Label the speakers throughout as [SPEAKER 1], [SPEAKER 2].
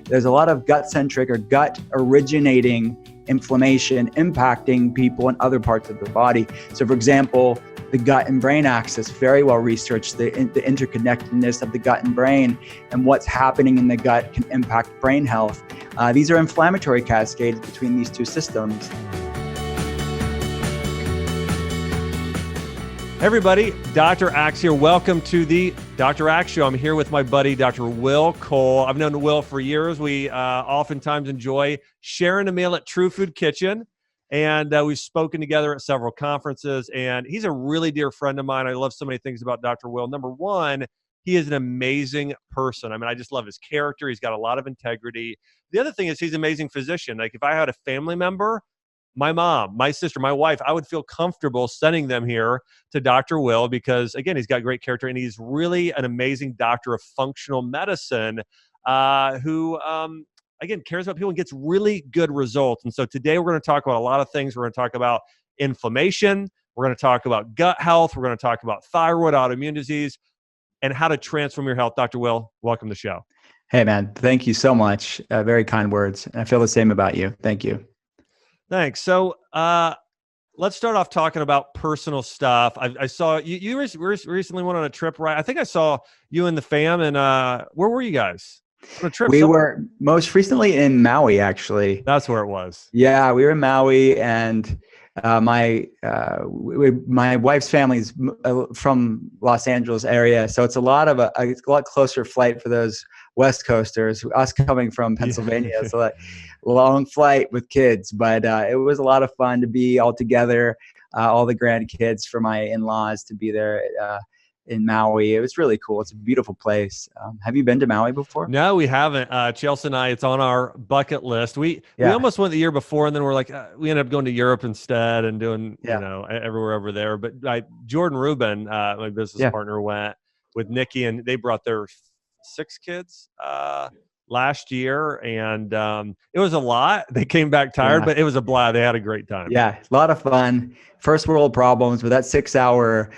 [SPEAKER 1] There's a lot of gut-centric or gut-originating inflammation impacting people in other parts of the body. So for example, the gut and brain axis, very well researched, the interconnectedness of the gut and brain, and what's happening in the gut can impact brain health. These are inflammatory cascades between these two systems.
[SPEAKER 2] Everybody, Dr. Axe here. Welcome to the Dr. Axe Show. I'm here with my buddy, Dr. Will Cole. I've known Will for years. We oftentimes enjoy sharing a meal at True Food Kitchen, and we've spoken together at several conferences, and he's a really dear friend of mine. I love so many things about Dr. Will. Number one, he is an amazing person. I mean, I just love his character. He's got a lot of integrity. The other thing is he's an amazing physician. Like if I had a family member, my mom, my sister, my wife, I would feel comfortable sending them here to Dr. Will because, again, he's got great character and he's really an amazing doctor of functional medicine who, again, cares about people and gets really good results. And so today we're going to talk about a lot of things. We're going to talk about inflammation. We're going to talk about gut health. We're going to talk about thyroid, autoimmune disease, and how to transform your health. Dr. Will, welcome to the show.
[SPEAKER 1] Hey, man. Thank you so much. Very kind words. And I feel the same about you. Thank you.
[SPEAKER 2] Thanks. So let's start off talking about personal stuff. I saw you recently went on a trip, right? I think I saw you and the fam, and where were you guys? On a trip
[SPEAKER 1] We
[SPEAKER 2] somewhere?
[SPEAKER 1] were most recently in Maui, actually.
[SPEAKER 2] That's where it was.
[SPEAKER 1] Yeah, we were in Maui, and my wife's family's from Los Angeles area, so it's a lot closer flight for those West Coasters. Us coming from Pennsylvania, so that long flight with kids, but it was a lot of fun to be all together, all the grandkids for my in-laws to be there in Maui. It was really cool. It's a beautiful place. Have you been to Maui before?
[SPEAKER 2] No, we haven't. Chelsea and I, it's on our bucket list. We almost went the year before, and then we're like, we ended up going to Europe instead and doing, everywhere over there. But Jordan Rubin, my business partner, went with Nikki, and they brought their 6 kids last year, and it was a lot. They came back tired, but it was a blast. They had a great time.
[SPEAKER 1] Yeah, a lot of fun. First world problems, but that 6-hour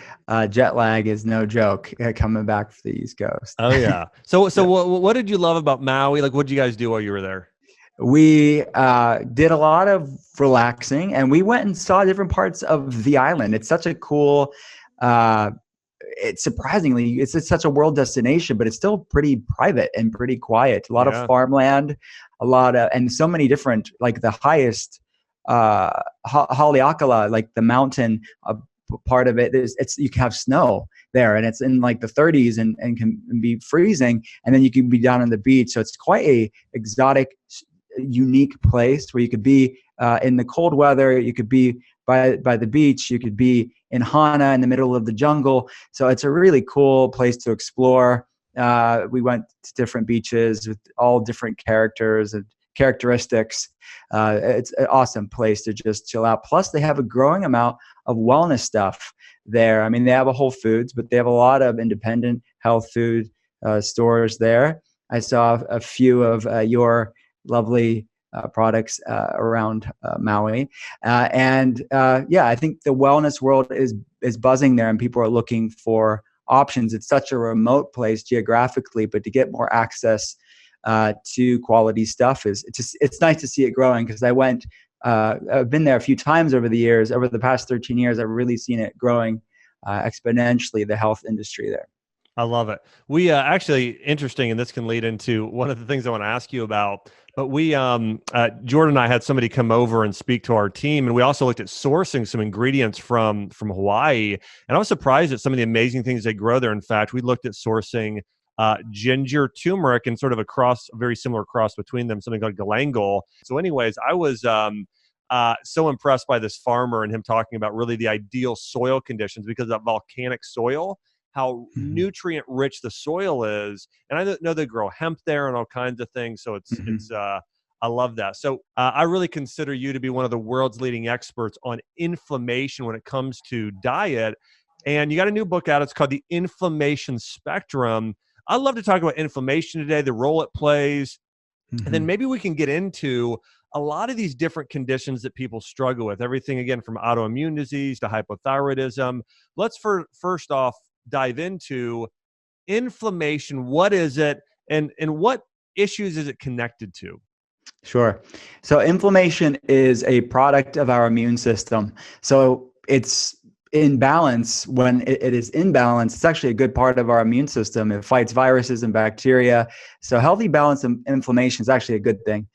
[SPEAKER 1] jet lag is no joke coming back to the East Coast.
[SPEAKER 2] Oh yeah. So what did you love about Maui? Like, what did you guys do while you were there?
[SPEAKER 1] We did a lot of relaxing, and we went and saw different parts of the island. It's such a cool. It's such a world destination, but it's still pretty private and pretty quiet. A lot of farmland, and so many different, like the highest Haleakala, like the mountain part of it. You can have snow there, and it's in like the 30s and can be freezing, and then you can be down on the beach. So it's quite a exotic, unique place where you could be in the cold weather. You could be by the beach. You could be in Hana in the middle of the jungle. So it's a really cool place to explore. We went to different beaches with all different characters and characteristics. It's an awesome place to just chill out. Plus, they have a growing amount of wellness stuff there. I mean, they have a Whole Foods, but they have a lot of independent health food stores there. I saw a few of your lovely products around Maui. I think the wellness world is buzzing there, and people are looking for options. It's such a remote place geographically, but to get more access to quality stuff it's nice to see it growing, because I've been there a few times over the years. Over the past 13 years, I've really seen it growing exponentially, the health industry there.
[SPEAKER 2] I love it. We actually, interesting, and this can lead into one of the things I want to ask you about, but we, Jordan and I had somebody come over and speak to our team, and we also looked at sourcing some ingredients from Hawaii, and I was surprised at some of the amazing things they grow there. In fact, we looked at sourcing ginger, turmeric, and sort of a very similar cross between them, something called galangal. So anyways, I was so impressed by this farmer and him talking about really the ideal soil conditions because of that volcanic soil, how nutrient rich the soil is. And I know they grow hemp there and all kinds of things. So I love that. So I really consider you to be one of the world's leading experts on inflammation when it comes to diet. And you got a new book out. It's called The Inflammation Spectrum. I'd love to talk about inflammation today, the role it plays. And then maybe we can get into a lot of these different conditions that people struggle with. Everything, again, from autoimmune disease to hypothyroidism. Let's first off dive into inflammation. What is it? And what issues is it connected to?
[SPEAKER 1] Sure. So inflammation is a product of our immune system. So it's in balance. When it is in balance, it's actually a good part of our immune system. It fights viruses and bacteria. So healthy balance and inflammation is actually a good thing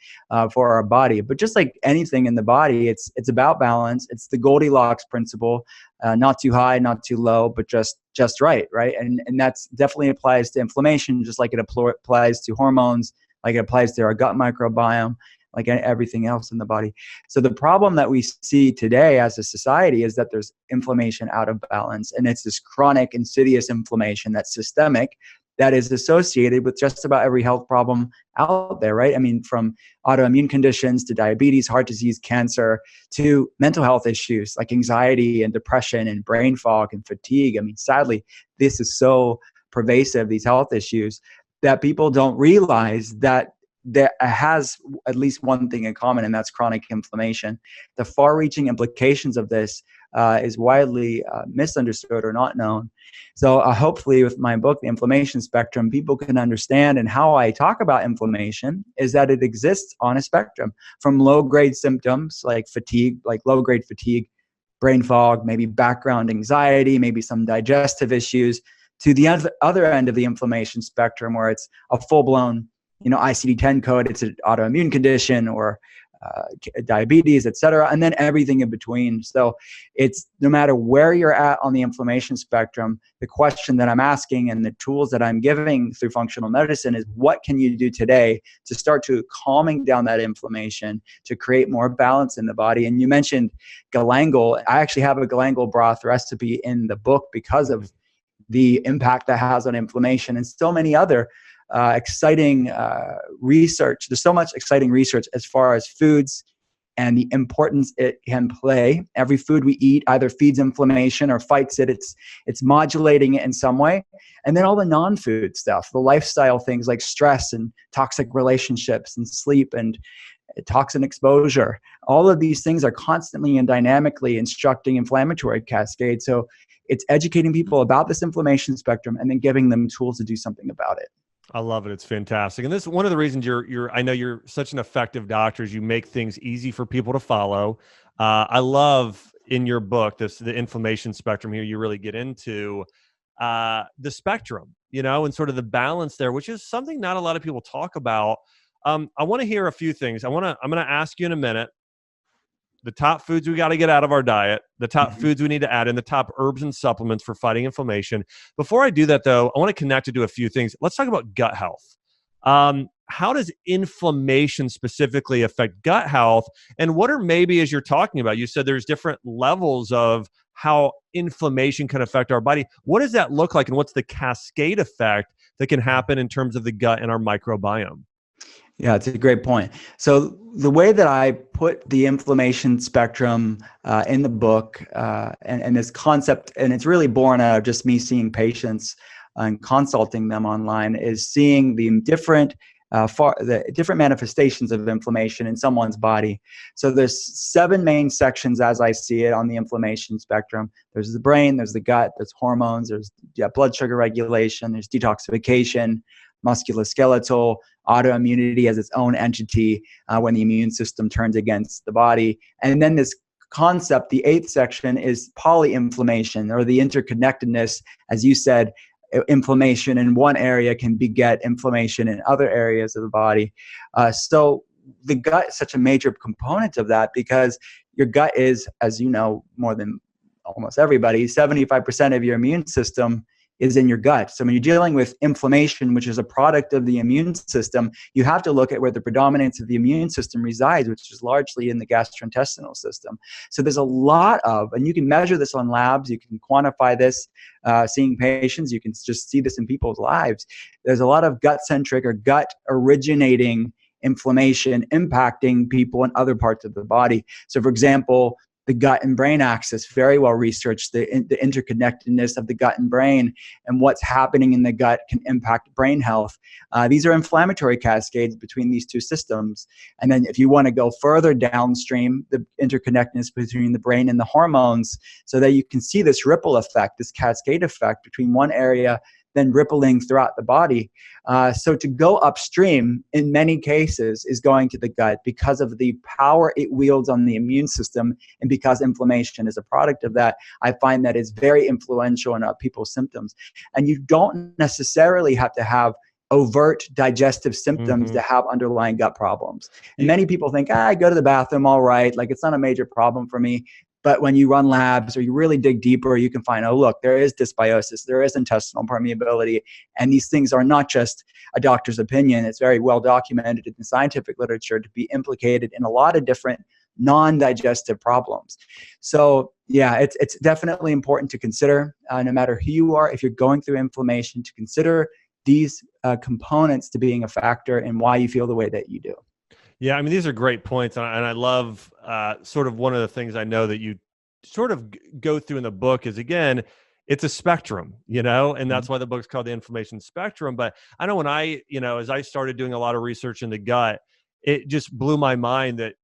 [SPEAKER 1] for our body. But just like anything in the body, it's about balance. It's the Goldilocks principle, not too high, not too low, but just right, right? And that's definitely applies to inflammation, just like it applies to hormones, like it applies to our gut microbiome, like everything else in the body. So the problem that we see today as a society is that there's inflammation out of balance. And it's this chronic, insidious inflammation that's systemic, that is associated with just about every health problem out there, right? I mean, from autoimmune conditions to diabetes, heart disease, cancer, to mental health issues like anxiety and depression and brain fog and fatigue. I mean, sadly, this is so pervasive, these health issues, that people don't realize that has at least one thing in common, and that's chronic inflammation. The far-reaching implications of this is widely misunderstood or not known. So hopefully with my book, The Inflammation Spectrum, people can understand, and how I talk about inflammation is that it exists on a spectrum, from low-grade symptoms like fatigue, like low-grade fatigue, brain fog, maybe background anxiety, maybe some digestive issues, to the other end of the inflammation spectrum, where it's a full-blown ICD-10 code, it's an autoimmune condition, or diabetes, et cetera, and then everything in between. So it's no matter where you're at on the inflammation spectrum, the question that I'm asking and the tools that I'm giving through functional medicine is, what can you do today to start to calming down that inflammation, to create more balance in the body? And you mentioned galangal. I actually have a galangal broth recipe in the book because of the impact that has on inflammation, and so many other exciting research. There's so much exciting research as far as foods and the importance it can play. Every food we eat either feeds inflammation or fights it. It's modulating it in some way. And then all the non-food stuff, the lifestyle things like stress and toxic relationships and sleep and toxin exposure. All of these things are constantly and dynamically instructing inflammatory cascades. So it's educating people about this inflammation spectrum and then giving them tools to do something about it.
[SPEAKER 2] I love it. It's fantastic. And this is one of the reasons I know you're such an effective doctor, is you make things easy for people to follow. I love in your book, the inflammation spectrum here, you really get into the spectrum, and sort of the balance there, which is something not a lot of people talk about. I want to hear a few things. I'm going to ask you in a minute the top foods we got to get out of our diet, the top foods we need to add in, the top herbs and supplements for fighting inflammation. Before I do that, though, I want to connect it to a few things. Let's talk about gut health. How does inflammation specifically affect gut health? And what are maybe, as you're talking about, you said there's different levels of how inflammation can affect our body. What does that look like? And what's the cascade effect that can happen in terms of the gut and our microbiome?
[SPEAKER 1] Yeah, it's a great point. So the way that I put the inflammation spectrum in the book and this concept, and it's really born out of just me seeing patients and consulting them online, is seeing the different manifestations of inflammation in someone's body. So there's 7 main sections as I see it on the inflammation spectrum. There's the brain, there's the gut, there's hormones, there's blood sugar regulation, there's detoxification, musculoskeletal, autoimmunity as its own entity when the immune system turns against the body. And then this concept, the 8th section, is polyinflammation, or the interconnectedness. As you said, inflammation in one area can beget inflammation in other areas of the body. So the gut is such a major component of that, because your gut is, as you know, more than almost everybody, 75% of your immune system is in your gut. So when you're dealing with inflammation, which is a product of the immune system, you have to look at where the predominance of the immune system resides, which is largely in the gastrointestinal system. So there's a lot of, and you can measure this on labs, you can quantify this, seeing patients, you can just see this in people's lives. There's a lot of gut-centric or gut-originating inflammation impacting people in other parts of the body. So for example, the gut and brain axis, very well researched, the interconnectedness of the gut and brain, and what's happening in the gut can impact brain health. These are inflammatory cascades between these two systems. And then if you want to go further downstream, the interconnectedness between the brain and the hormones, so that you can see this ripple effect, this cascade effect between one area then rippling throughout the body. So to go upstream in many cases is going to the gut because of the power it wields on the immune system, and because inflammation is a product of that. I find that it's very influential in people's symptoms. And you don't necessarily have to have overt digestive symptoms to have underlying gut problems. And many people think, I go to the bathroom, all right, like it's not a major problem for me. But when you run labs or you really dig deeper, you can find, oh, look, there is dysbiosis, there is intestinal permeability. And these things are not just a doctor's opinion. It's very well documented in the scientific literature to be implicated in a lot of different non-digestive problems. So yeah, it's definitely important to consider, no matter who you are, if you're going through inflammation, to consider these components to being a factor in why you feel the way that you do.
[SPEAKER 2] Yeah, I mean, these are great points. And I love sort of one of the things I know that you sort of go through in the book is, again, it's a spectrum, and that's why the book's called The Inflammation Spectrum. But I know when as I started doing a lot of research in the gut, it just blew my mind that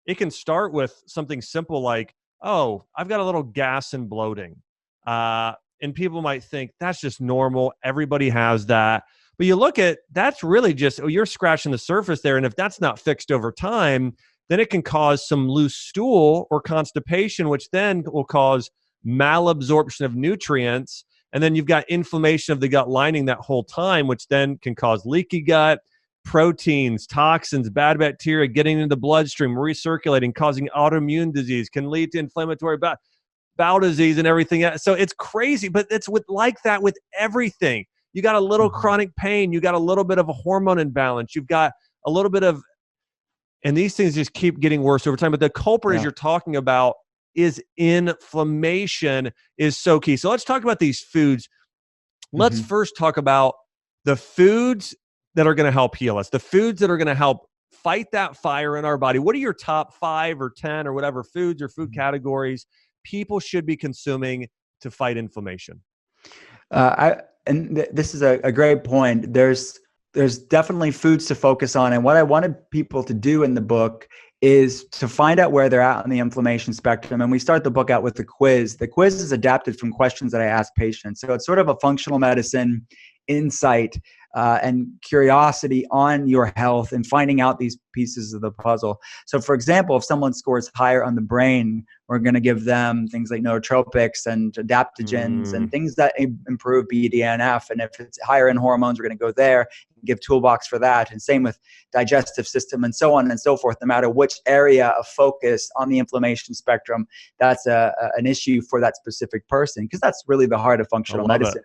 [SPEAKER 2] it can start with something simple like, oh, I've got a little gas and bloating. And people might think that's just normal. Everybody has that. But you look at, that's really just, you're scratching the surface there. And if that's not fixed over time, then it can cause some loose stool or constipation, which then will cause malabsorption of nutrients. And then you've got inflammation of the gut lining that whole time, which then can cause leaky gut, proteins, toxins, bad bacteria getting into the bloodstream, recirculating, causing autoimmune disease, can lead to inflammatory bowel disease and everything else. So it's crazy, but it's like that with everything. You got a little chronic pain. You got a little bit of a hormone imbalance. You've got a little bit of, and these things just keep getting worse over time. But the culprit, as you're talking about, is inflammation is so key. So let's talk about these foods. Let's first talk about the foods that are going to help heal us, the foods that are going to help fight that fire in our body. What are your top 5 or 10 or whatever foods or food categories people should be consuming to fight inflammation?
[SPEAKER 1] This is a great point. There's definitely foods to focus on. And what I wanted people to do in the book is to find out where they're at on the inflammation spectrum. And we start the book out with a quiz. The quiz is adapted from questions that I ask patients. So it's sort of a functional medicine insight and curiosity on your health and finding out these pieces of the puzzle. So for example, if someone scores higher on the brain, we're going to give them things like nootropics and adaptogens and things that improve BDNF. And if it's higher in hormones, we're going to go there and give toolbox for that. And same with digestive system and so on and so forth. No matter which area of focus on the inflammation spectrum, that's an issue for that specific person, because that's really the heart of functional medicine.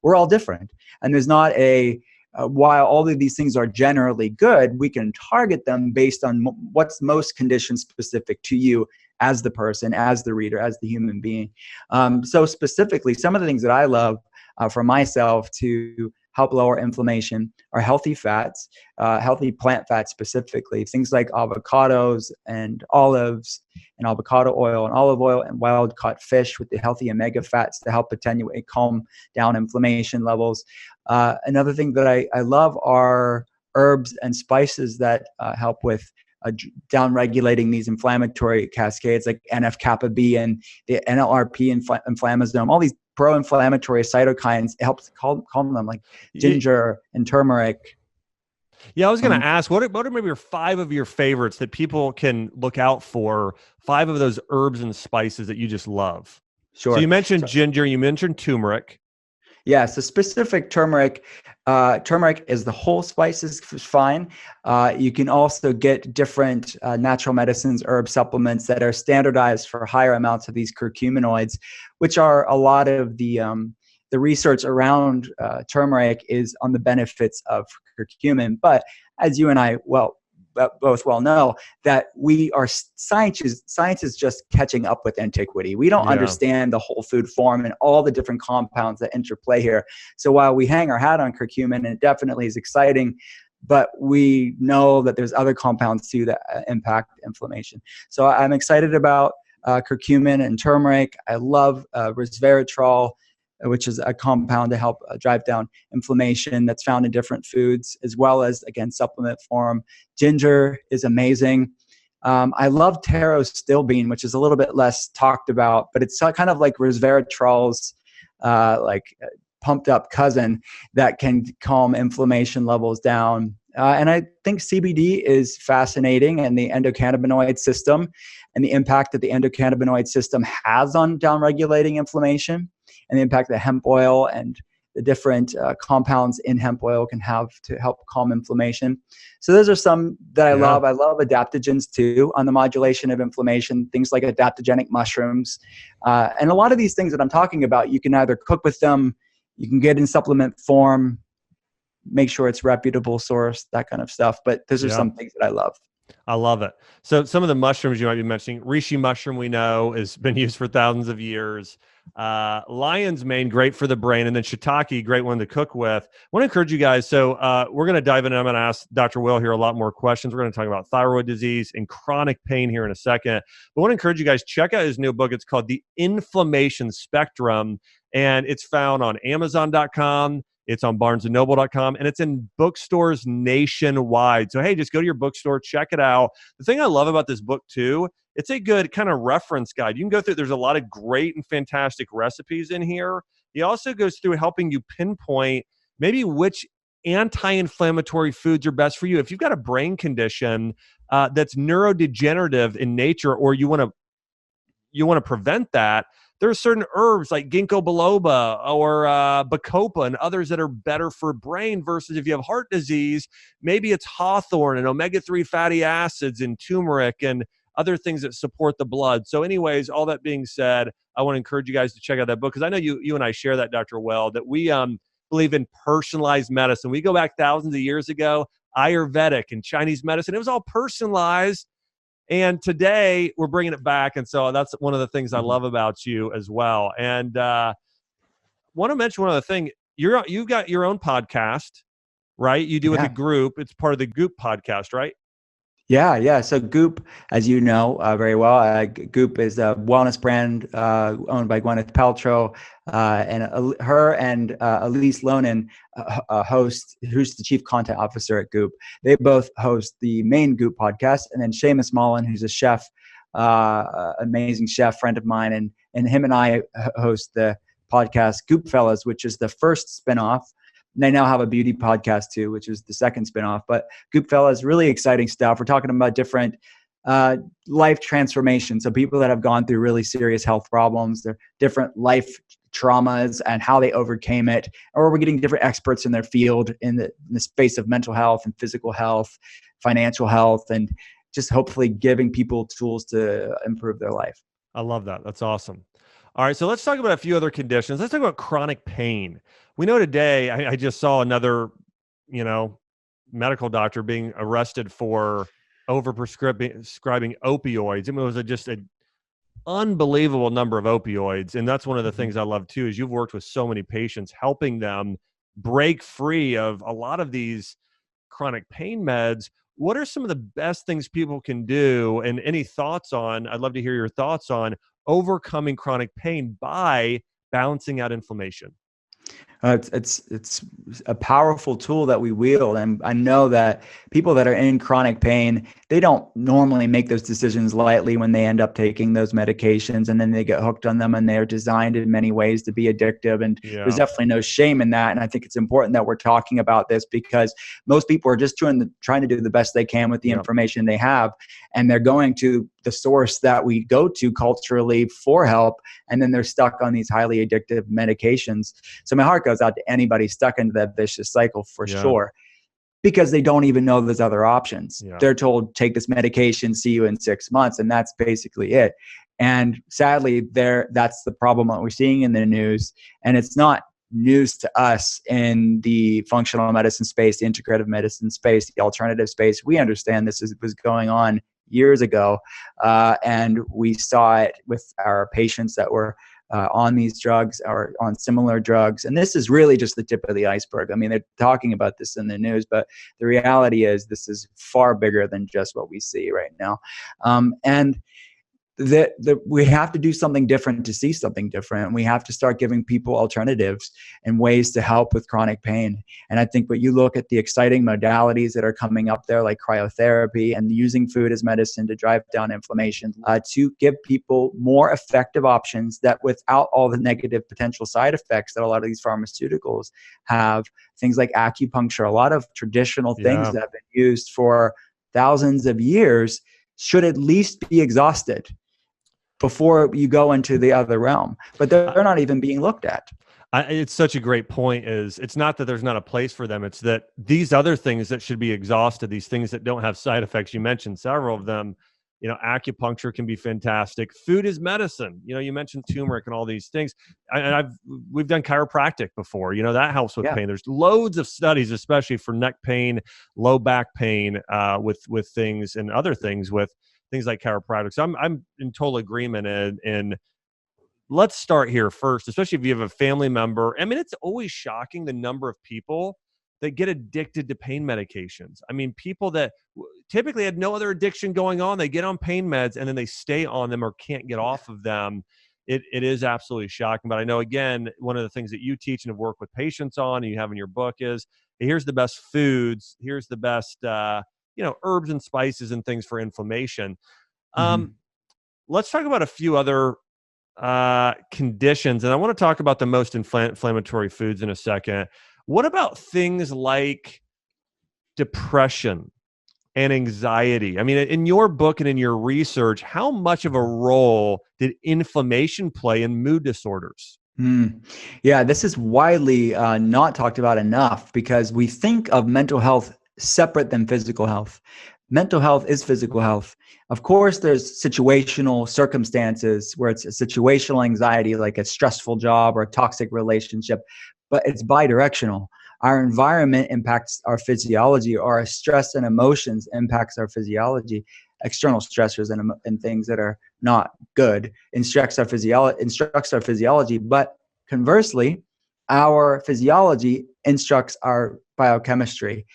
[SPEAKER 1] We're all different. And there's not while all of these things are generally good, we can target them based on what's most condition specific to you as the person, as the reader, as the human being. So specifically, some of the things that I love for myself to help lower inflammation are healthy fats, healthy plant fats specifically, things like avocados and olives and avocado oil and olive oil and wild caught fish with the healthy omega fats to help attenuate, calm down inflammation levels. Another thing that I love are herbs and spices that help with down regulating these inflammatory cascades like NF-kappa B and the NLRP inflammasome, all these pro-inflammatory cytokines. It helps calm them, like ginger and turmeric.
[SPEAKER 2] Yeah, I was going to ask, what are maybe your 5 of your favorites that people can look out for, 5 of those herbs and spices that you just love?
[SPEAKER 1] Sure.
[SPEAKER 2] So you mentioned ginger, you mentioned turmeric.
[SPEAKER 1] Yeah, so specific turmeric. Turmeric is the whole spice is fine. You can also get different natural medicines, herb supplements that are standardized for higher amounts of these curcuminoids, which are a lot of the research around turmeric is on the benefits of curcumin. But as you and I both well know, that science is just catching up with antiquity. We don't understand the whole food form and all the different compounds that interplay here. So while we hang our hat on curcumin, and it definitely is exciting, but we know that there's other compounds too that impact inflammation. So I'm excited about curcumin and turmeric. I love resveratrol, which is a compound to help drive down inflammation that's found in different foods, as well as, again, supplement form. Ginger is amazing. I love taro still bean, which is a little bit less talked about, but it's kind of like resveratrol's pumped up cousin that can calm inflammation levels down. And I think CBD is fascinating, and the endocannabinoid system and the impact that the endocannabinoid system has on downregulating inflammation, and the impact that hemp oil and the different compounds in hemp oil can have to help calm inflammation. So those are some that I love. I love adaptogens too on the modulation of inflammation, things like adaptogenic mushrooms. And a lot of these things that I'm talking about, you can either cook with them, you can get in supplement form, make sure it's reputable source, that kind of stuff. But those are some things that I love.
[SPEAKER 2] I love it. So some of the mushrooms you might be mentioning, reishi mushroom, we know has been used for thousands of years. Lion's mane, great for the brain. And then shiitake, great one to cook with. I want to encourage you guys. So we're going to dive in. I'm going to ask Dr. Will here a lot more questions. We're going to talk about thyroid disease and chronic pain here in a second. But I want to encourage you guys, check out his new book. It's called The Inflammation Spectrum, and it's found on Amazon.com. It's on barnesandnoble.com, and it's in bookstores nationwide. So, hey, just go to your bookstore, check it out. The thing I love about this book, too, it's a good kind of reference guide. You can go through, there's a lot of great and fantastic recipes in here. He also goes through helping you pinpoint maybe which anti-inflammatory foods are best for you. If you've got a brain condition that's neurodegenerative in nature, or you want to prevent that, there are certain herbs like ginkgo biloba or bacopa and others that are better for brain, versus if you have heart disease, maybe it's hawthorn and omega-3 fatty acids and turmeric and other things that support the blood. So anyways, all that being said, I want to encourage you guys to check out that book, because I know you and I share that, Dr. Well, that we believe in personalized medicine. We go back thousands of years ago, ayurvedic and Chinese medicine, it was all personalized. And today we're bringing it back. And so that's one of the things I love about you as well. And want to mention one other thing. You've got your own podcast, right? You do with a group. It's part of the Goop podcast, right?
[SPEAKER 1] Yeah. So Goop, as you know very well, Goop is a wellness brand owned by Gwyneth Paltrow, and her and Elise Lonin host, who's the chief content officer at Goop. They both host the main Goop podcast, and then Seamus Mullen, who's a chef, amazing chef friend of mine, and him and I host the podcast Goop Fellas, which is the first spinoff. And they now have a beauty podcast too, which is the second spinoff. But Goop Fellas, really exciting stuff. We're talking about different life transformations. So people that have gone through really serious health problems, their different life traumas and how they overcame it. Or we're getting different experts in their field in the space of mental health and physical health, financial health, and just hopefully giving people tools to improve their life.
[SPEAKER 2] I love that. That's awesome. All right, so let's talk about a few other conditions. Let's talk about chronic pain. We know today, I just saw another, medical doctor being arrested for overprescribing opioids. I mean, it was just an unbelievable number of opioids. And that's one of the things I love too, is you've worked with so many patients, helping them break free of a lot of these chronic pain meds. What are some of the best things people can do? And any thoughts on, I'd love to hear your thoughts on overcoming chronic pain by balancing out inflammation.
[SPEAKER 1] It's a powerful tool that we wield. And I know that people that are in chronic pain, they don't normally make those decisions lightly when they end up taking those medications, and then they get hooked on them, and they're designed in many ways to be addictive. And there's definitely no shame in that. And I think it's important that we're talking about this, because most people are just trying to do the best they can with the information they have. And they're going to the source that we go to culturally for help, and then they're stuck on these highly addictive medications. So my heart goes out to anybody stuck into that vicious cycle for sure, because they don't even know there's other options. They're told, take this medication, see you in 6 months, and that's basically it. And sadly, that's the problem that we're seeing in the news. And it's not news to us in the functional medicine space, the integrative medicine space, the alternative space. We understand this was going on years ago, and we saw it with our patients that were on these drugs or on similar drugs. And this is really just the tip of the iceberg. I mean, they're talking about this in the news, but the reality is this is far bigger than just what we see right now. And we have to do something different to see something different. And we have to start giving people alternatives and ways to help with chronic pain. And I think when you look at the exciting modalities that are coming up there, like cryotherapy and using food as medicine to drive down inflammation, to give people more effective options that without all the negative potential side effects that a lot of these pharmaceuticals have, things like acupuncture, a lot of traditional things that have been used for thousands of years should at least be exhausted before you go into the other realm, but they're not even being looked at.
[SPEAKER 2] It's such a great point. It's not that there's not a place for them. It's that these other things that should be exhausted, these things that don't have side effects, you mentioned several of them. Acupuncture can be fantastic. Food is medicine. You mentioned turmeric and all these things. We've done chiropractic before. That helps with pain. There's loads of studies, especially for neck pain, low back pain, with things and other things with things like chiropractic. So I'm in total agreement. And let's start here first, especially if you have a family member. I mean, it's always shocking the number of people that get addicted to pain medications. I mean, people that typically had no other addiction going on, they get on pain meds and then they stay on them or can't get off of them. It is absolutely shocking. But I know, again, one of the things that you teach and have worked with patients on and you have in your book is, hey, here's the best foods, here's the best, herbs and spices and things for inflammation. Let's talk about a few other conditions. And I want to talk about the most inflammatory foods in a second. What about things like depression and anxiety? I mean, in your book and in your research, how much of a role did inflammation play in mood disorders?
[SPEAKER 1] Yeah, this is widely not talked about enough because we think of mental health separate than physical health. Mental health is physical health. Of course, there's situational circumstances where it's a situational anxiety, like a stressful job or a toxic relationship, but it's bidirectional. Our environment impacts our physiology, or our stress and emotions impacts our physiology. External stressors and things that are not good instructs our physiology, but conversely, our physiology instructs our biochemistry,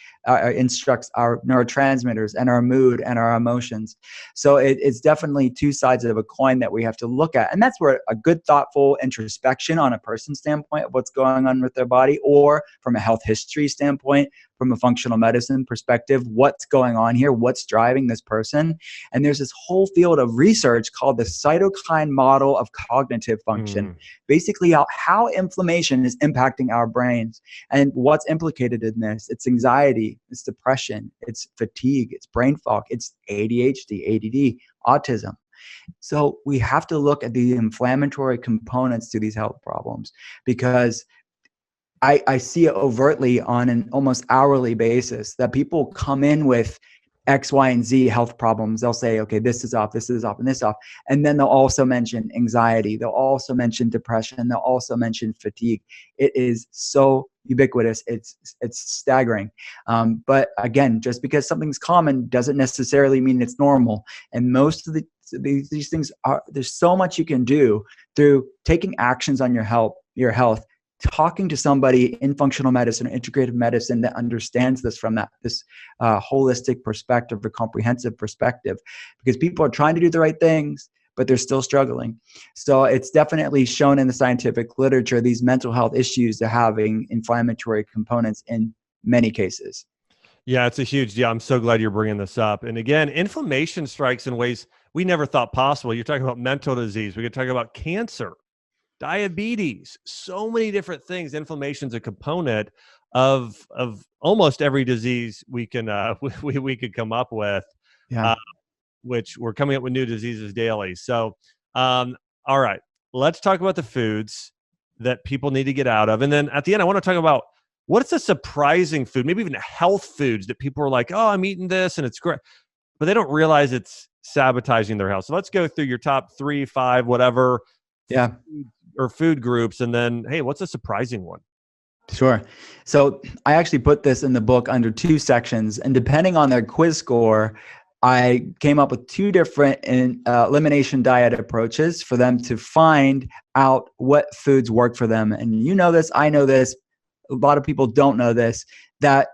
[SPEAKER 1] instructs our neurotransmitters and our mood and our emotions. So it's definitely two sides of a coin that we have to look at. And that's where a good, thoughtful introspection on a person's standpoint of what's going on with their body, or from a health history standpoint, from a functional medicine perspective, what's going on here, what's driving this person. And there's this whole field of research called the cytokine model of cognitive function, basically how inflammation is impacting our brains. And what's implicated in this? It's anxiety, it's depression, it's fatigue, it's brain fog, it's ADHD, ADD, autism. So we have to look at the inflammatory components to these health problems, because I see it overtly on an almost hourly basis that people come in with X, Y, and Z health problems. They'll say, okay, this is off, and this off. And then they'll also mention anxiety. They'll also mention depression. They'll also mention fatigue. It is so ubiquitous. It's staggering. But again, just because something's common doesn't necessarily mean it's normal. And most of these things there's so much you can do through taking actions on your health, talking to somebody in functional medicine or integrative medicine that understands this from this holistic perspective, or comprehensive perspective, because people are trying to do the right things, but they're still struggling. So it's definitely shown in the scientific literature, these mental health issues are having inflammatory components in many cases.
[SPEAKER 2] Yeah, it's a huge deal. I'm so glad you're bringing this up. And again, inflammation strikes in ways we never thought possible. You're talking about mental disease. We could talk about cancer, diabetes, so many different things. Inflammation is a component of almost every disease we can we could come up with.
[SPEAKER 1] Yeah.
[SPEAKER 2] Which we're coming up with new diseases daily. So, all right, let's talk about the foods that people need to get out of, and then at the end, I want to talk about what's a surprising food, maybe even health foods that people are like, "Oh, I'm eating this and it's great," but they don't realize it's sabotaging their health. So let's go through your top 3, 5, whatever.
[SPEAKER 1] Yeah.
[SPEAKER 2] Or food groups, and then, hey, what's a surprising one?
[SPEAKER 1] Sure. So I actually put this in the book under 2 sections, and depending on their quiz score, I came up with 2 different elimination diet approaches for them to find out what foods work for them. And you know this, I know this, a lot of people don't know this, that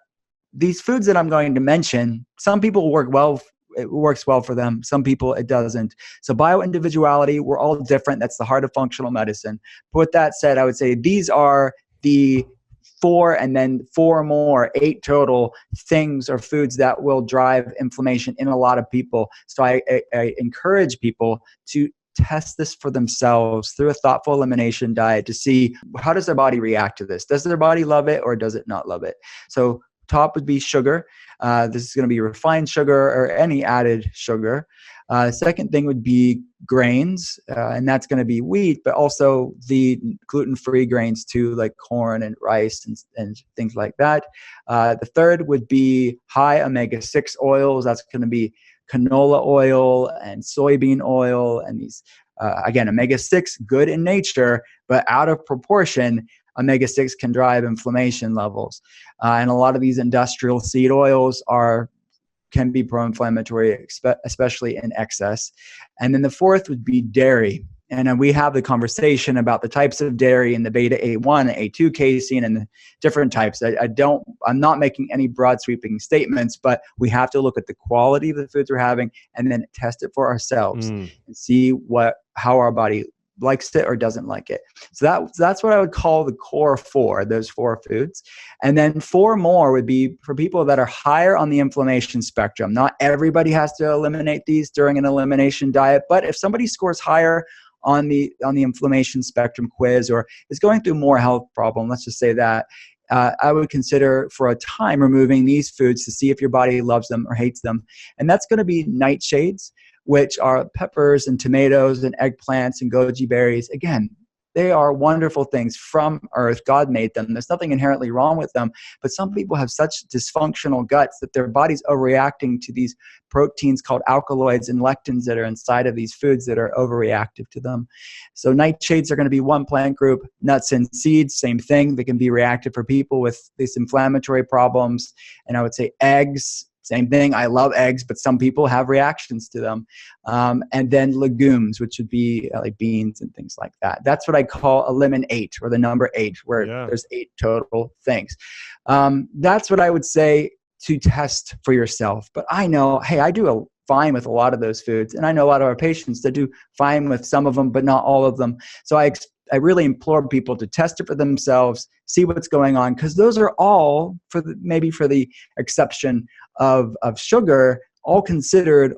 [SPEAKER 1] these foods that I'm going to mention, some people work well it works well for them. Some people, it doesn't. So bio-individuality, we're all different. That's the heart of functional medicine. But with that said, I would say these are the 4 and then 4 more, 8 total things or foods that will drive inflammation in a lot of people. So I encourage people to test this for themselves through a thoughtful elimination diet to see how does their body react to this. Does their body love it or does it not love it? So top would be sugar. This is going to be refined sugar or any added sugar. Second thing would be grains, and that's going to be wheat, but also the gluten-free grains too, like corn and rice and things like that. The third would be high omega-6 oils. That's going to be canola oil and soybean oil. And these, again, omega-6, good in nature, but out of proportion, omega-6 can drive inflammation levels. And a lot of these industrial seed oils can be pro-inflammatory, especially in excess. And then the fourth would be dairy. And then we have the conversation about the types of dairy and the beta A1 and A2 casein and the different types. I'm not making any broad sweeping statements, but we have to look at the quality of the foods we're having and then test it for ourselves and see how our body likes it or doesn't like it. So that's what I would call the core 4, those 4 foods. And then 4 more would be for people that are higher on the inflammation spectrum. Not everybody has to eliminate these during an elimination diet, but if somebody scores higher on the inflammation spectrum quiz or is going through more health problem, let's just say that, I would consider for a time removing these foods to see if your body loves them or hates them. And that's going to be nightshades, which are peppers and tomatoes and eggplants and goji berries. Again, they are wonderful things from earth. God made them. There's nothing inherently wrong with them. But some people have such dysfunctional guts that their body's overreacting to these proteins called alkaloids and lectins that are inside of these foods that are overreactive to them. So nightshades are going to be one plant group. Nuts and seeds, same thing. They can be reactive for people with these inflammatory problems. And I would say eggs, same thing. I love eggs, but some people have reactions to them. And then legumes, which would be like beans and things like that. That's what I call elimin 8 or the number 8, where there's 8 total things. That's what I would say to test for yourself. But I know, hey, I do fine with a lot of those foods. And I know a lot of our patients that do fine with some of them, but not all of them. So I really implore people to test it for themselves, see what's going on, because those are all, maybe for the exception of sugar, all considered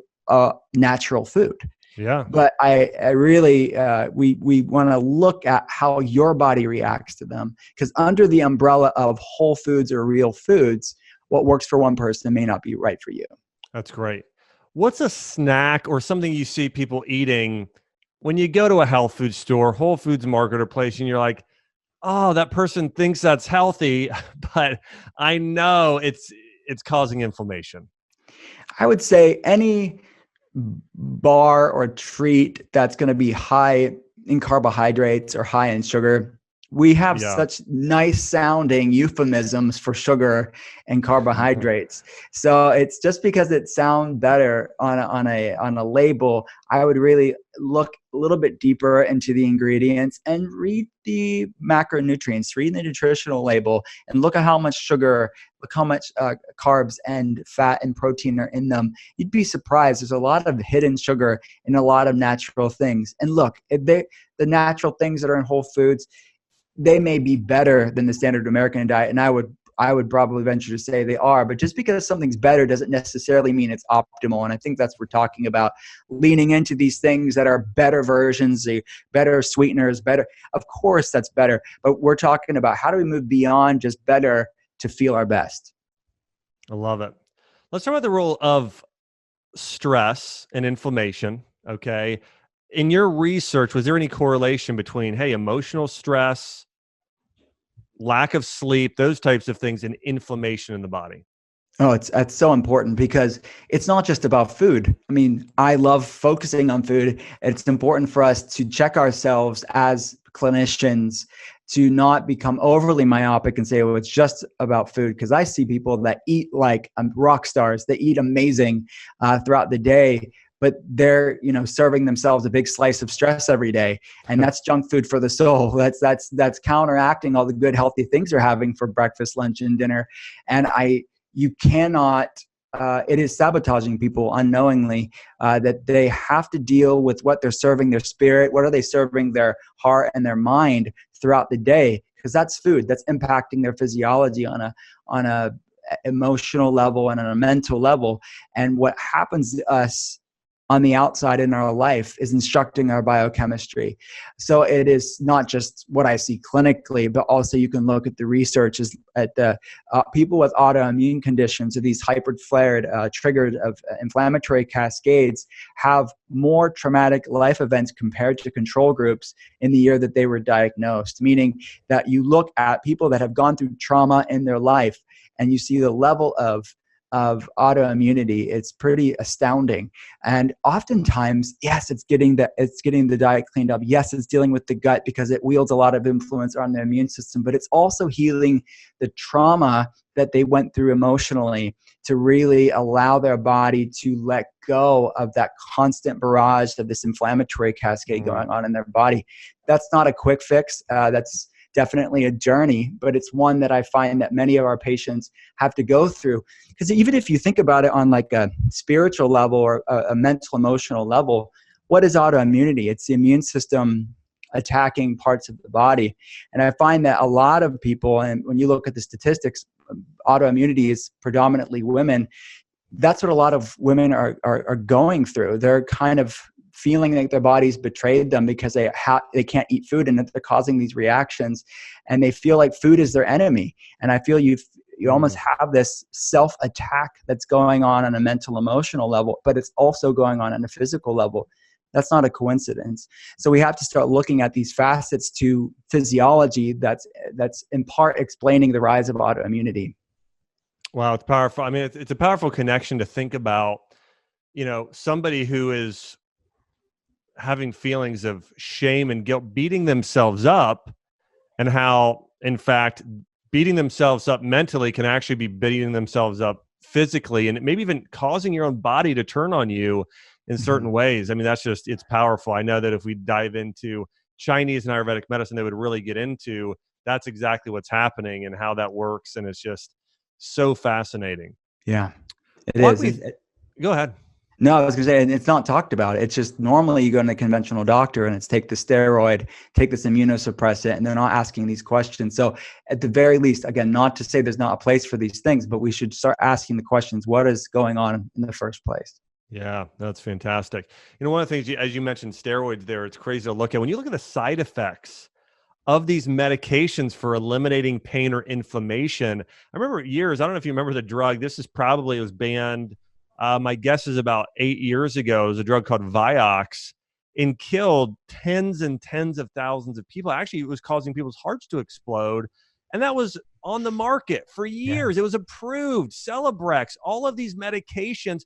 [SPEAKER 1] natural food.
[SPEAKER 2] Yeah.
[SPEAKER 1] But I really, we want to look at how your body reacts to them, because under the umbrella of whole foods or real foods, what works for one person may not be right for you.
[SPEAKER 2] That's great. What's a snack or something you see people eating when you go to a health food store, Whole Foods Market or place, and you're like, oh, that person thinks that's healthy, but I know it's causing inflammation?
[SPEAKER 1] I would say any bar or treat that's going to be high in carbohydrates or high in sugar. We have such nice sounding euphemisms for sugar and carbohydrates. So it's just because it sounds better on a label, I would really look a little bit deeper into the ingredients and read the macronutrients, read the nutritional label, and look at how much sugar, look how much carbs and fat and protein are in them. You'd be surprised. There's a lot of hidden sugar in a lot of natural things. And look, the natural things that are in Whole Foods, they may be better than the standard American diet, and I would probably venture to say they are, but just because something's better doesn't necessarily mean it's optimal. And I think that's what we're talking about, leaning into these things that are better versions, the better sweeteners, better. Of course, that's better, but we're talking about how do we move beyond just better to feel our best.
[SPEAKER 2] I love it. Let's talk about the role of stress and inflammation. Okay. In your research, was there any correlation between, hey, emotional stress, lack of sleep, those types of things, and inflammation in the body?
[SPEAKER 1] Oh, that's so important because it's not just about food. I mean, I love focusing on food. It's important for us to check ourselves as clinicians to not become overly myopic and say, well, it's just about food. Because I see people that eat like rock stars. They eat amazing throughout the day, but they're, serving themselves a big slice of stress every day. And that's junk food for the soul. That's counteracting all the good, healthy things they're having for breakfast, lunch, and dinner. And you cannot it is sabotaging people unknowingly, that they have to deal with what they're serving their spirit, what are they serving their heart and their mind throughout the day, because that's food that's impacting their physiology on a emotional level and on a mental level. And what happens to us on the outside in our life is instructing our biochemistry. So it is not just what I see clinically, but also you can look at the research at the people with autoimmune conditions, or these hyper-flared, triggered of inflammatory cascades, have more traumatic life events compared to control groups in the year that they were diagnosed. Meaning that you look at people that have gone through trauma in their life and you see the level of autoimmunity. It's pretty astounding. And oftentimes, yes, it's getting the diet cleaned up. Yes, it's dealing with the gut because it wields a lot of influence on the immune system, but it's also healing the trauma that they went through emotionally to really allow their body to let go of that constant barrage of this inflammatory cascade going on in their body. That's not a quick fix. That's definitely a journey, but it's one that I find that many of our patients have to go through. Because even if you think about it on like a spiritual level or a mental, emotional level, what is autoimmunity? It's the immune system attacking parts of the body. And I find that a lot of people, and when you look at the statistics, autoimmunity is predominantly women. That's what a lot of women are going through. They're kind of feeling like their bodies betrayed them because they can't eat food, and that they're causing these reactions, and they feel like food is their enemy. And I feel you almost have this self-attack that's going on a mental, emotional level, but it's also going on a physical level. That's not a coincidence. So we have to start looking at these facets to physiology that's in part explaining the rise of autoimmunity.
[SPEAKER 2] Wow, it's powerful. I mean, it's a powerful connection to think about, somebody who is having feelings of shame and guilt, beating themselves up, and how, in fact, beating themselves up mentally can actually be beating themselves up physically, and maybe even causing your own body to turn on you in certain ways. I mean, it's powerful. I know that if we dive into Chinese and Ayurvedic medicine, they would really get into that's exactly what's happening and how that works. And it's just so fascinating.
[SPEAKER 1] Yeah, it is.
[SPEAKER 2] Go ahead.
[SPEAKER 1] No, I was going to say, and it's not talked about. It's just normally you go to a conventional doctor and it's take the steroid, take this immunosuppressant, and they're not asking these questions. So at the very least, again, not to say there's not a place for these things, but we should start asking the questions, what is going on in the first place?
[SPEAKER 2] Yeah, that's fantastic. One of the things, as you mentioned steroids there, it's crazy to look at. When you look at the side effects of these medications for eliminating pain or inflammation, I remember years, I don't know if you remember the drug, it was banned, my guess is about 8 years ago. It was a drug called Vioxx, and killed tens and tens of thousands of people. Actually, it was causing people's hearts to explode. And that was on the market for years. Yeah. It was approved. Celebrex, all of these medications,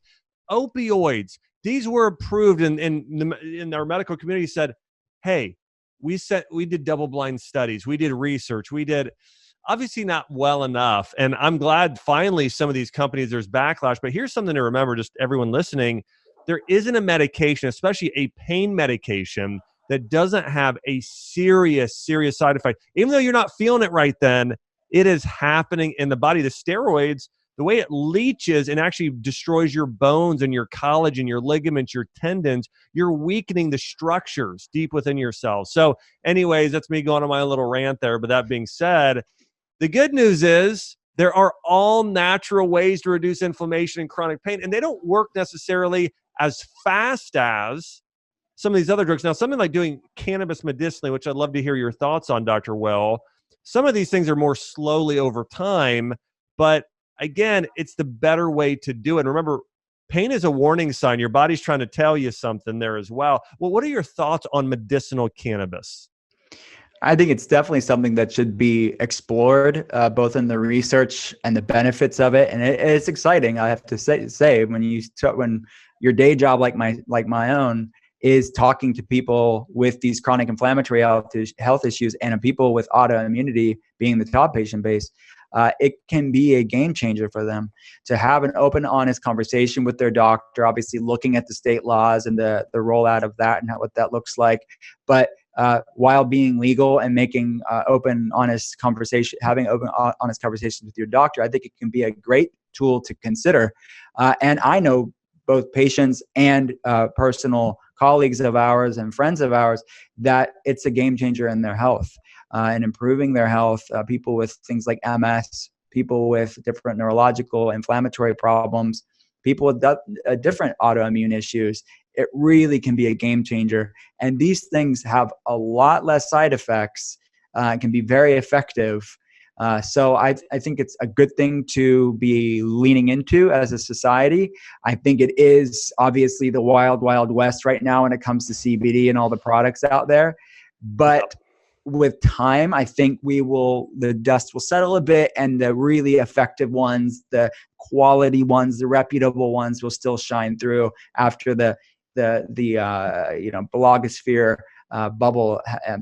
[SPEAKER 2] opioids, these were approved. And in our medical community said, hey, we did double-blind studies. We did research. We did obviously not well enough. And I'm glad finally some of these companies, there's backlash. But here's something to remember, just everyone listening. There isn't a medication, especially a pain medication, that doesn't have a serious side effect. Even though you're not feeling it right then, it is happening in the body. The steroids, the way it leaches and actually destroys your bones and your collagen, your ligaments, your tendons, you're weakening the structures deep within your cells. So anyways, that's me going on my little rant there. But that being said, the good news is there are all natural ways to reduce inflammation and chronic pain, and they don't work necessarily as fast as some of these other drugs. Now, something like doing cannabis medicinally, which I'd love to hear your thoughts on, Dr. Will, some of these things are more slowly over time, but again, it's the better way to do it. And remember, pain is a warning sign. Your body's trying to tell you something there as well. Well, what are your thoughts on medicinal cannabis?
[SPEAKER 1] I think it's definitely something that should be explored, both in the research and the benefits of it. And it's exciting, I have to say, when your day job, like my own, is talking to people with these chronic inflammatory health issues and people with autoimmunity being the top patient base, it can be a game changer for them to have an open, honest conversation with their doctor, obviously looking at the state laws and the rollout of that and what that looks like. But while being legal and making open, honest conversation, having open, honest conversations with your doctor, I think it can be a great tool to consider. And I know both patients and personal colleagues of ours and friends of ours that it's a game changer in their health and improving their health. People with things like MS, people with different neurological inflammatory problems, people with different autoimmune issues. It really can be a game changer. And these things have a lot less side effects and can be very effective. So I think it's a good thing to be leaning into as a society. I think it is obviously the wild, wild west right now when it comes to CBD and all the products out there. But with time, I think the dust will settle a bit, and the really effective ones, the quality ones, the reputable ones will still shine through after the blogosphere bubble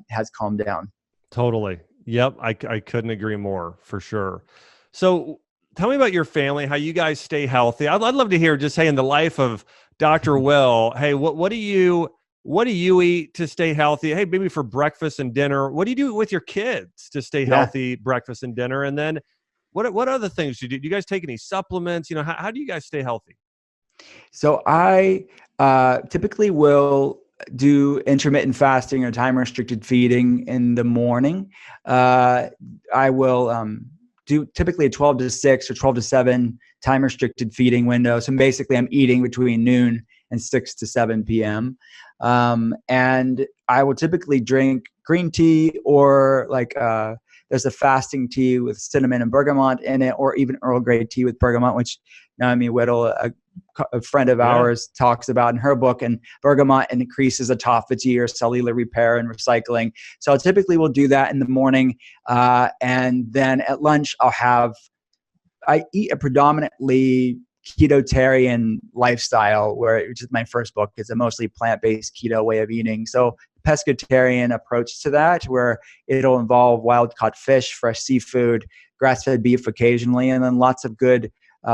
[SPEAKER 1] has calmed down.
[SPEAKER 2] Totally. Yep. I couldn't agree more, for sure. So tell me about your family, how you guys stay healthy. I'd love to hear just, hey, in the life of Dr. Will, hey, what do you eat to stay healthy? Hey, maybe for breakfast and dinner. What do you do with your kids to stay healthy, breakfast and dinner? And then what other things do you do? Do you guys take any supplements? How do you guys stay healthy?
[SPEAKER 1] So I typically will do intermittent fasting or time restricted feeding in the morning. I will do typically a 12 to 6 or 12 to 7 time restricted feeding window. So basically I'm eating between noon and 6 to 7 p.m. And I will typically drink green tea or there's a fasting tea with cinnamon and bergamot in it, or even Earl Grey tea with bergamot, which Naomi Whittle, a friend of ours, talks about in her book. And bergamot increases autophagy or cellular repair and recycling. So I typically will do that in the morning. And then at lunch, I eat a predominantly ketotarian lifestyle, which is my first book. It's a mostly plant-based keto way of eating. So pescatarian approach to that, where it'll involve wild-caught fish, fresh seafood, grass-fed beef occasionally, and then lots of good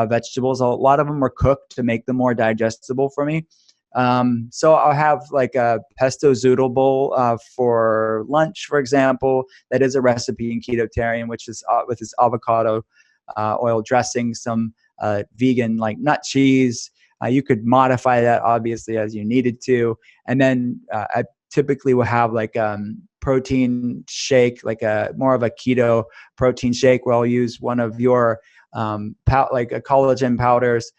[SPEAKER 1] vegetables. A lot of them are cooked to make them more digestible for me. So I'll have like a pesto zoodle bowl for lunch, for example. That is a recipe in ketotarian, which is with this avocado oil dressing, some vegan like nut cheese. You could modify that obviously as you needed to. And then I typically will have like protein shake, like more of a keto protein shake, where I'll use one of your like a collagen powders,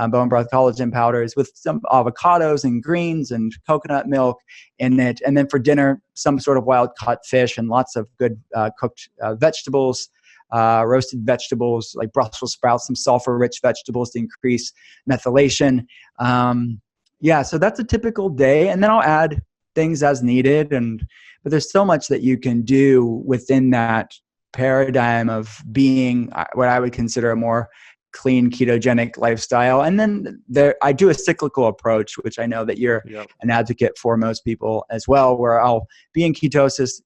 [SPEAKER 1] bone broth collagen powders with some avocados and greens and coconut milk in it. And then for dinner, some sort of wild caught fish and lots of good cooked vegetables, roasted vegetables like Brussels sprouts, some sulfur-rich vegetables to increase methylation. So that's a typical day. And then I'll add things as needed. But there's so much that you can do within that paradigm of being what I would consider a more clean ketogenic lifestyle. And then I do a cyclical approach, which I know that you're an advocate for most people as well, where I'll be in ketosis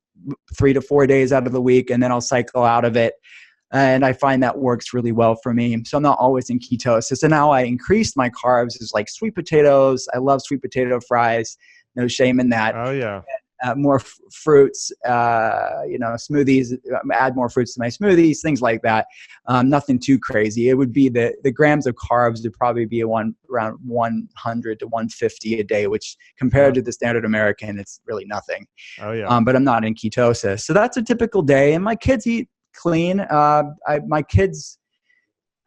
[SPEAKER 1] 3 to 4 days out of the week, and then I'll cycle out of it. And I find that works really well for me. So I'm not always in ketosis. And now I increased my carbs is like sweet potatoes. I love sweet potato fries. No shame in that.
[SPEAKER 2] Oh, yeah.
[SPEAKER 1] More fruits, smoothies, add more fruits to my smoothies, things like that. Nothing too crazy. It would be the grams of carbs would probably be around 100 to 150 a day, which compared to the standard American, it's really nothing.
[SPEAKER 2] Oh, yeah.
[SPEAKER 1] But I'm not in ketosis. So that's a typical day. And my kids eat clean. My kids,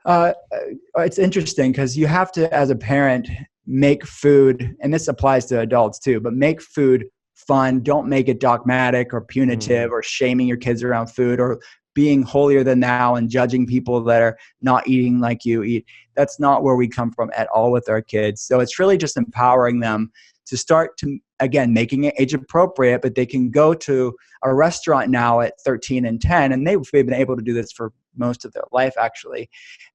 [SPEAKER 1] it's interesting because you have to, as a parent, make food, and this applies to adults too, but make food fun. Don't make it dogmatic or punitive or shaming your kids around food or being holier than thou and judging people that are not eating like you eat. That's not where we come from at all with our kids. So it's really just empowering them to start to, again, making it age appropriate, but they can go to a restaurant now at 13 and 10, and they've been able to do this for most of their life actually,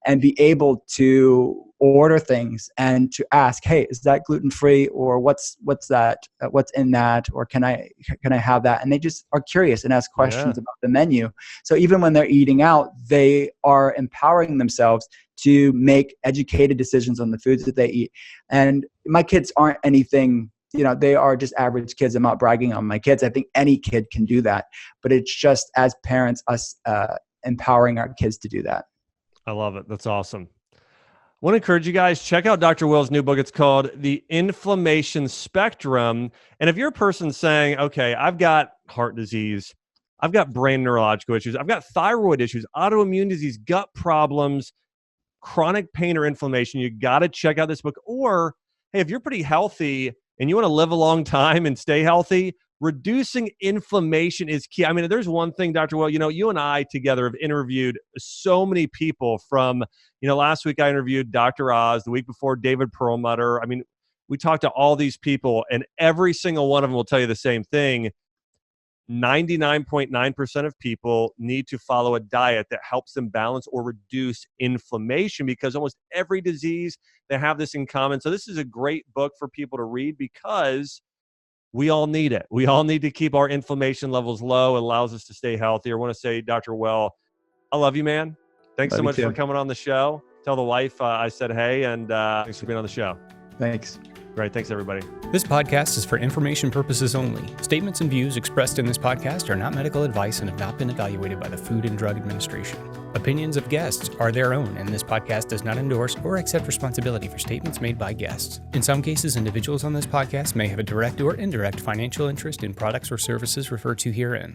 [SPEAKER 1] and be able to order things and to ask, hey, is that gluten-free, or what's that, what's in that, or can I have that? And they just are curious and ask questions about the menu. So even when they're eating out, they are empowering themselves to make educated decisions on the foods that they eat. And my kids aren't anything, they are just average kids. I'm not bragging on my kids. I think any kid can do that, but it's just as parents, us empowering our kids to do that.
[SPEAKER 2] I love it. That's awesome. want to encourage you guys, check out Dr. Will's new book. It's called The Inflammation Spectrum. And if you're a person saying, okay, I've got heart disease, I've got brain neurological issues, I've got thyroid issues, autoimmune disease, gut problems, chronic pain or inflammation, you got to check out this book. Or, hey, if you're pretty healthy and you want to live a long time and stay healthy, reducing inflammation is key. I mean, there's one thing, Dr. Will, you and I together have interviewed so many people from, last week I interviewed Dr. Oz, the week before David Perlmutter. I mean, we talked to all these people and every single one of them will tell you the same thing. 99.9% of people need to follow a diet that helps them balance or reduce inflammation, because almost every disease, they have this in common. So this is a great book for people to read because we all need it. We all need to keep our inflammation levels low. It allows us to stay healthy. I want to say, Dr. Well, I love you, man. Thanks so much for coming on the show. Tell the wife I said hey, and thanks for being on the show.
[SPEAKER 1] Thanks.
[SPEAKER 2] Great. Thanks, everybody.
[SPEAKER 3] This podcast is for information purposes only. Statements and views expressed in this podcast are not medical advice and have not been evaluated by the Food and Drug Administration. Opinions of guests are their own, and this podcast does not endorse or accept responsibility for statements made by guests. In some cases, individuals on this podcast may have a direct or indirect financial interest in products or services referred to herein.